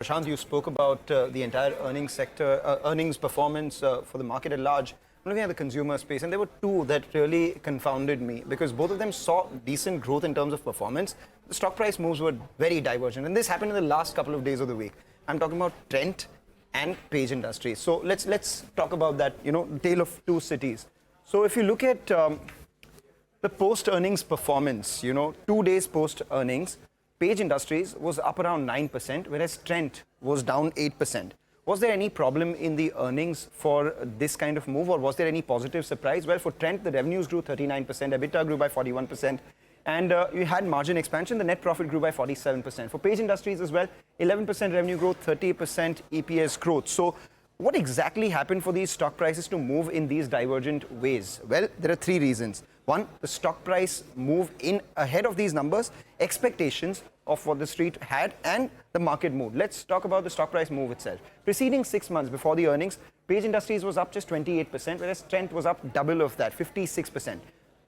Prashant, you spoke about the entire earnings sector, earnings performance for the market at large. I'm looking at the consumer space, and there were two that really confounded me because both of them saw decent growth in terms of performance. The stock price moves were very divergent, and this happened in the last couple of days of the week. I'm talking about Trent and Page Industries. So let's talk about that, tale of two cities. So if you look at the post-earnings performance, 2 days post-earnings, Page Industries was up around 9%, whereas Trent was down 8%. Was there any problem in the earnings for this kind of move, or was there any positive surprise? Well, for Trent, the revenues grew 39%, EBITDA grew by 41%, and you had margin expansion. The net profit grew by 47%. For Page Industries as well, 11% revenue growth, 30% EPS growth. So what exactly happened for these stock prices to move in these divergent ways? Well, there are three reasons. One, the stock price move in ahead of these numbers, expectations of what the street had, and the market mood. Let's talk about the stock price move itself. Preceding 6 months before the earnings, Page Industries was up just 28%, whereas Trent was up double of that, 56%.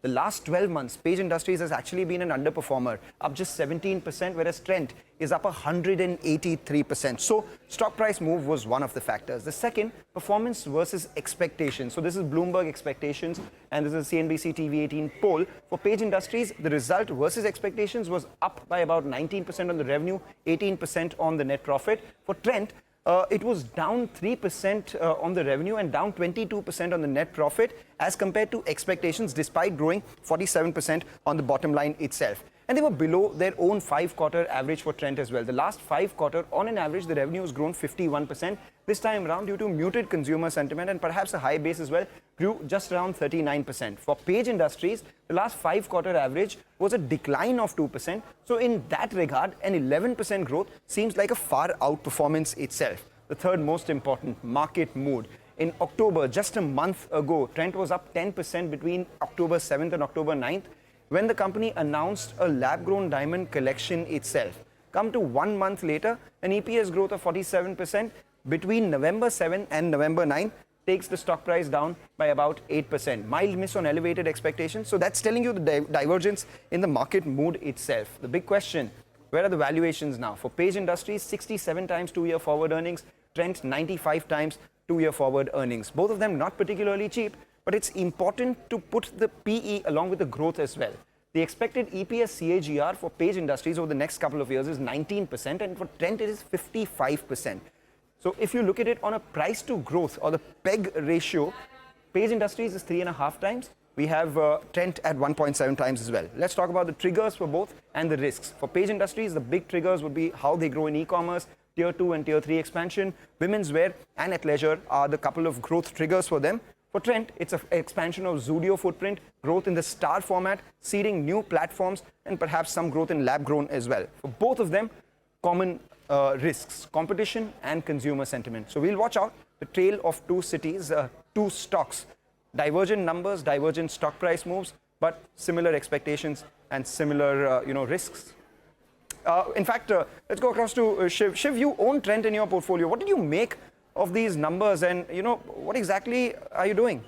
The last 12 months, Page Industries has actually been an underperformer, up just 17%, whereas Trent is up 183%. So stock price move was one of the factors. The second, performance versus expectations. So this is Bloomberg expectations, and this is CNBC-TV18 poll. For Page Industries, the result versus expectations was up by about 19% on the revenue, 18% on the net profit. For Trent, it was down 3% on the revenue and down 22% on the net profit as compared to expectations, despite growing 47% on the bottom line itself. And they were below their own 5-quarter average for Trent as well. The last 5 quarters, on an average, the revenue has grown 51%. This time around, due to muted consumer sentiment and perhaps a high base as well, grew just around 39%. For Page Industries, the last 5-quarter average was a decline of 2%. So in that regard, an 11% growth seems like a far outperformance itself. The third most important, market mood. In October, just a month ago, Trent was up 10% between October 7th and October 9th. When the company announced a lab-grown diamond collection itself. Come to 1 month later, an EPS growth of 47% between November 7 and November 9 takes the stock price down by about 8%. Mild miss on elevated expectations. So that's telling you the divergence in the market mood itself. The big question, where are the valuations now? For Page Industries, 67 times 2-year forward earnings, Trent 95 times 2-year forward earnings. Both of them not particularly cheap, but it's important to put the PE along with the growth as well. The expected EPS CAGR for Page Industries over the next couple of years is 19%, and for Trent it is 55%. So if you look at it on a price to growth or the PEG ratio, Page Industries is 3.5 times. We have Trent at 1.7 times as well. Let's talk about the triggers for both and the risks. For Page Industries, the big triggers would be how they grow in e-commerce, Tier 2 and Tier 3 expansion, women's wear and athleisure are the couple of growth triggers for them. For Trent, it's an expansion of Zudio footprint, growth in the star format, seeding new platforms, and perhaps some growth in lab-grown as well. For both of them, common risks, competition and consumer sentiment. So we'll watch out the trail of two cities, two stocks. Divergent numbers, divergent stock price moves, but similar expectations and similar risks. In fact, let's go across to Shiv. Shiv, you own Trent in your portfolio. What did you make of these numbers, and what exactly are you doing?